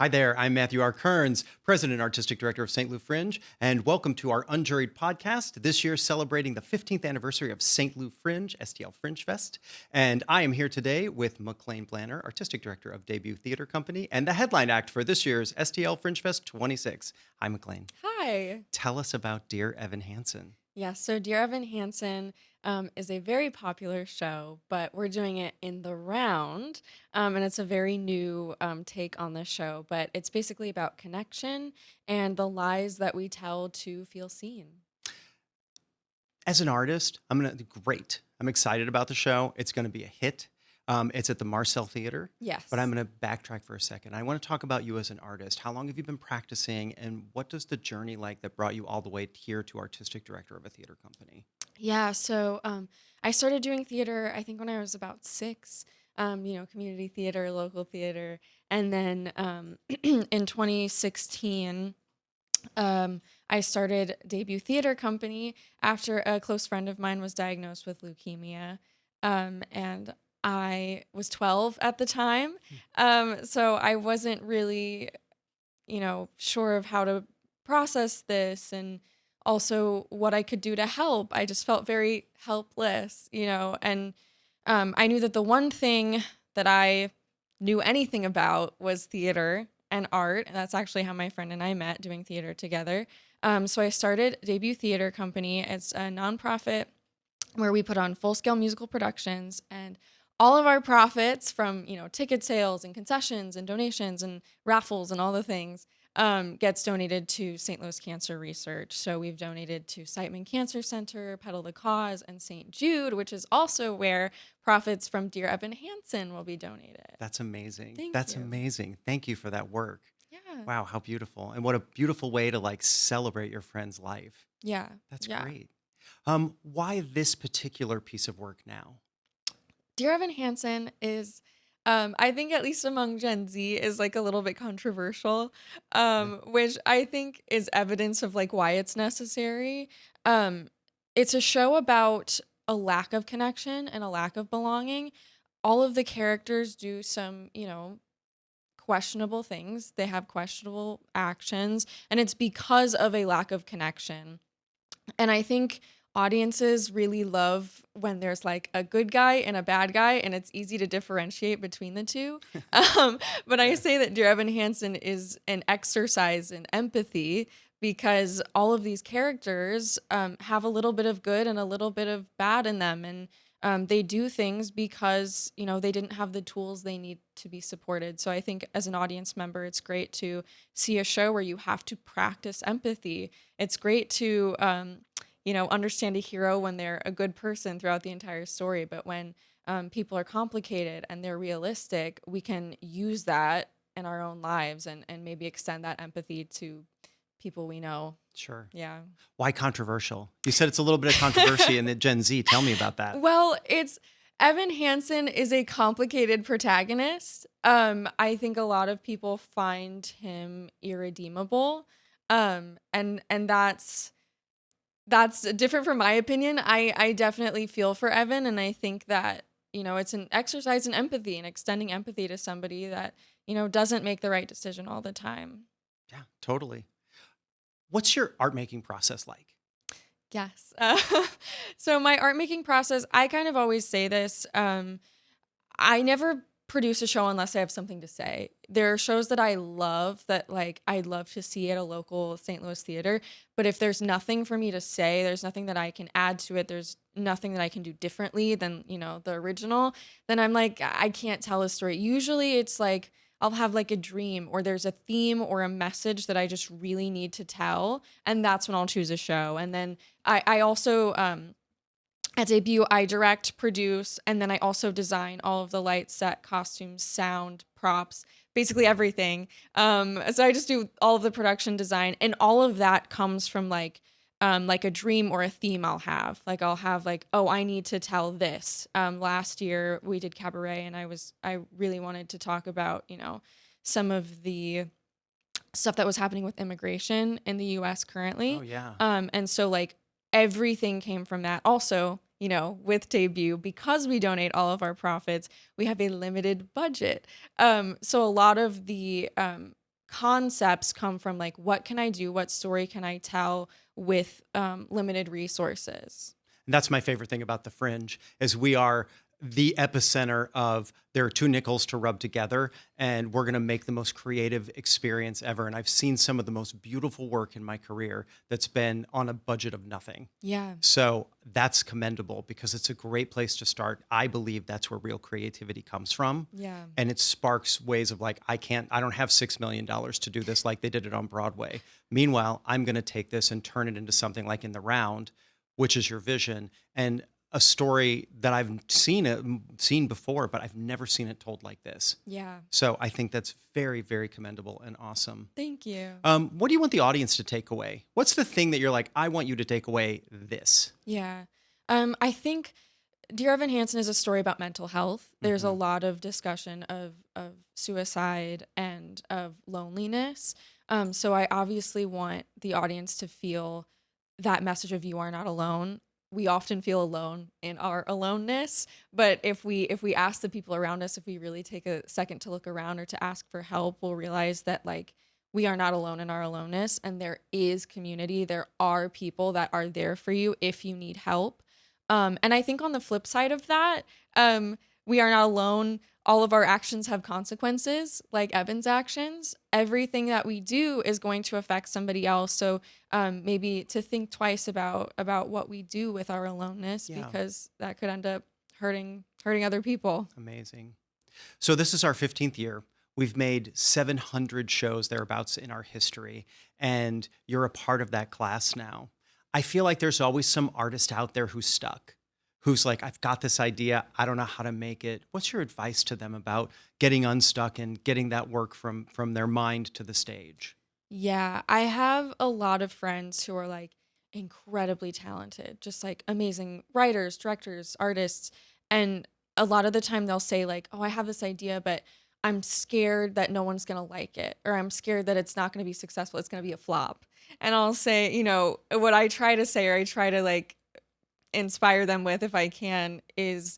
Hi there, I'm Matthew R. Kearns, President and Artistic Director of St. Lou Fringe, and welcome to our Unjuried podcast, this year celebrating the 15th anniversary of St. Lou Fringe, STLFringe FEST. And I am here today with MacLean Blanner, Artistic Director of Debut Theater Company, and the headline act for this year's STLFringe FEST 26. Hi, MacLean. Hi. Tell us about Dear Evan Hansen. Yeah, so Dear Evan Hansen is a very popular show, but we're doing it in the round. And it's a very new take on the show, but it's basically about connection and the lies that we tell to feel seen. As an artist, great. I'm excited about the show. It's going to be a hit. It's at the Marcelle Theater. Yes. But I'm going to backtrack for a second. I want to talk about you as an artist. How long have you been practicing, and what does the journey like that brought you all the way here to artistic director of a theater company? Yeah, so I started doing theater, I think, when I was about 6, community theater, local theater. And then in 2016, I started Debut Theater Company after a close friend of mine was diagnosed with leukemia. And I was 12 at the time. So I wasn't really, sure of how to process this and also what I could do to help. I just felt very helpless, and I knew that the one thing that I knew anything about was theater and art. And that's actually how my friend and I met, doing theater together. So I started Debut Theater Company. It's a nonprofit where we put on full-scale musical productions, and all of our profits from, ticket sales and concessions and donations and raffles and all the things gets donated to St. Louis Cancer Research. So we've donated to Siteman Cancer Center, Pedal the Cause, and St. Jude, which is also where profits from Dear Evan Hansen will be donated. That's amazing. Thank you. Amazing. Thank you for that work. Yeah. Wow, how beautiful. And what a beautiful way to celebrate your friend's life. Yeah. That's Yeah. great. Why this particular piece of work now? Dear Evan Hansen is, I think at least among Gen Z, is like a little bit controversial, which I think is evidence of like why it's necessary. Um, it's a show about a lack of connection and a lack of belonging. All of the characters do some, questionable things. They have questionable actions, and it's because of a lack of connection. And I think audiences really love when there's like a good guy and a bad guy, and it's easy to differentiate between the two. But I say that Dear Evan Hansen is an exercise in empathy because all of these characters have a little bit of good and a little bit of bad in them. And they do things because, they didn't have the tools they need to be supported. So I think as an audience member, it's great to see a show where you have to practice empathy. It's great to, understand a hero when they're a good person throughout the entire story. But when people are complicated and they're realistic, we can use that in our own lives and maybe extend that empathy to people we know. Sure. Yeah. Why controversial? You said it's a little bit of controversy in the Gen Z. Tell me about that. Well, Evan Hansen is a complicated protagonist. I think a lot of people find him irredeemable. And that's different from my opinion. I definitely feel for Evan, and I think that, it's an exercise in empathy and extending empathy to somebody that, doesn't make the right decision all the time. Yeah, totally. What's your art making process like? Yes. So my art making process, I kind of always say this. I never produce a show unless I have something to say. There are shows that I love that like I'd love to see at a local St. Louis theater, but if there's nothing for me to say, there's nothing that I can add to it, there's nothing that I can do differently than, the original, then I'm like, I can't tell a story. Usually it's like I'll have like a dream or there's a theme or a message that I just really need to tell, and that's when I'll choose a show. And then I also at Debut, I direct, produce, and then I also design all of the lights, set, costumes, sound, props, basically everything. So I just do all of the production design, and all of that comes from like a dream or a theme I'll have. Like I'll have like, oh, I need to tell this. Last year we did cabaret, and I really wanted to talk about, some of the stuff that was happening with immigration in the U.S. currently. Oh, yeah. And so like everything came from that. Also, with Debut, because we donate all of our profits, we have a limited budget. So a lot of the concepts come from like, what can I do? What story can I tell with limited resources? And that's my favorite thing about the Fringe is we are the epicenter of there are two nickels to rub together and we're going to make the most creative experience ever. And I've seen some of the most beautiful work in my career that's been on a budget of nothing. Yeah. So that's commendable because it's a great place to start. I believe that's where real creativity comes from. Yeah. And it sparks ways of like, I don't have $6 million to do this like they did it on Broadway. Meanwhile, I'm going to take this and turn it into something like In the Round, which is your vision. And a story that I've seen before, but I've never seen it told like this. Yeah. So I think that's very, very commendable and awesome. Thank you. What do you want the audience to take away? What's the thing that you're like, I want you to take away this? Yeah. I think Dear Evan Hansen is a story about mental health. There's a lot of discussion of suicide and of loneliness. So I obviously want the audience to feel that message of you are not alone. We often feel alone in our aloneness, but if we ask the people around us, if we really take a second to look around or to ask for help, we'll realize that like we are not alone in our aloneness, and there is community. There are people that are there for you if you need help. And I think on the flip side of that, we are not alone. All of our actions have consequences, like Evan's actions. Everything that we do is going to affect somebody else. So maybe to think twice about what we do with our aloneness, because that could end up hurting other people. Amazing. So this is our 15th year. We've made 700 shows thereabouts in our history, and you're a part of that class now. I feel like there's always some artist out there who's stuck, who's like, I've got this idea, I don't know how to make it. What's your advice to them about getting unstuck and getting that work from their mind to the stage? Yeah, I have a lot of friends who are like incredibly talented, just like amazing writers, directors, artists. And a lot of the time they'll say like, "Oh, I have this idea, but I'm scared that no one's going to like it, or I'm scared that it's not going to be successful. It's going to be a flop." And I'll say, what I try to say, or I try to like inspire them with if I can, is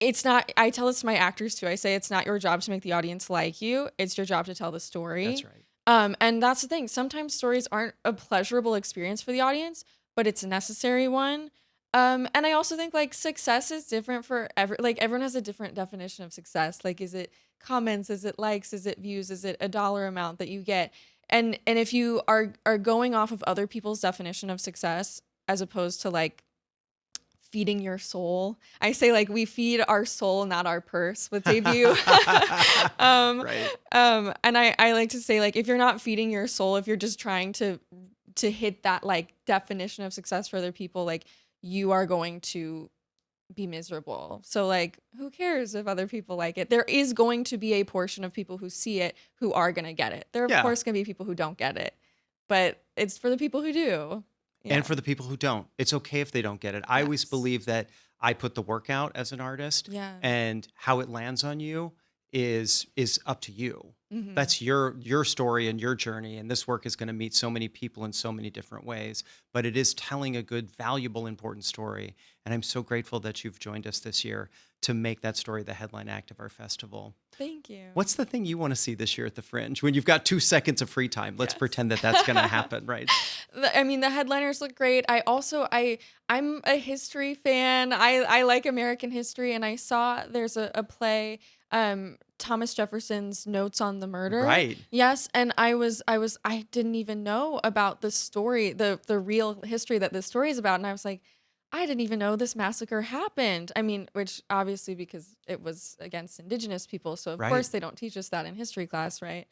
it's not, I tell this to my actors too. I say it's not your job to make the audience like you. It's your job to tell the story. That's right. And that's the thing. Sometimes stories aren't a pleasurable experience for the audience, but it's a necessary one. And I also think like success is different for everyone has a different definition of success. Like, is it comments? Is it likes? Is it views? Is it a dollar amount that you get? And if you are going off of other people's definition of success as opposed to like feeding your soul. I say like we feed our soul, not our purse with debut. Right. And I like to say like if you're not feeding your soul, if you're just trying to hit that like definition of success for other people, like you are going to be miserable. So like who cares if other people like it? There is going to be a portion of people who see it who are going to get it. There of course going to be people who don't get it. But it's for the people who do. Yeah. And for the people who don't, it's okay if they don't get it. I always believe that I put the work out as an artist, and how it lands on you is up to you. Mm-hmm. That's your story and your journey, and this work is going to meet so many people in so many different ways. But it is telling a good, valuable, important story, and I'm so grateful that you've joined us this year to make that story the headline act of our festival. Thank you. What's the thing you want to see this year at the Fringe? When you've got 2 seconds of free time, let's pretend that that's going to happen, right? I mean, the headliners look great. I'm a history fan. I like American history, and I saw there's a play, Thomas Jefferson's Notes on the Murder. Right. Yes, and I didn't even know about the story, the real history that this story is about, and I was like, I didn't even know this massacre happened. I mean, which obviously because it was against Indigenous people, so of course they don't teach us that in history class, right?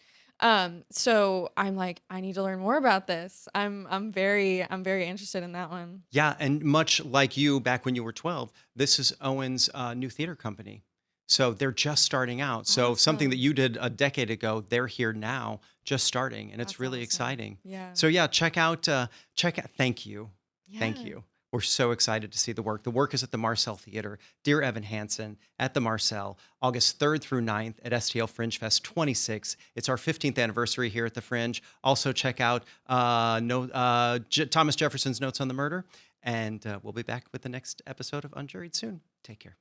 So I'm like, I need to learn more about this. I'm very interested in that one. Yeah, and much like you back when you were 12, this is Owen's new theater company. So they're just starting out. So something that you did a decade ago, they're here now, just starting, and it's really exciting. Yeah. So yeah, check out. Thank you. Yeah. Thank you. We're so excited to see the work. The work is at the Marcelle Theatre, Dear Evan Hansen at the Marcelle, August 3rd through 9th at STLFringe FEST 26. It's our 15th anniversary here at the Fringe. Also check out Thomas Jefferson's Notes on the Murder. And we'll be back with the next episode of Unjuried soon. Take care.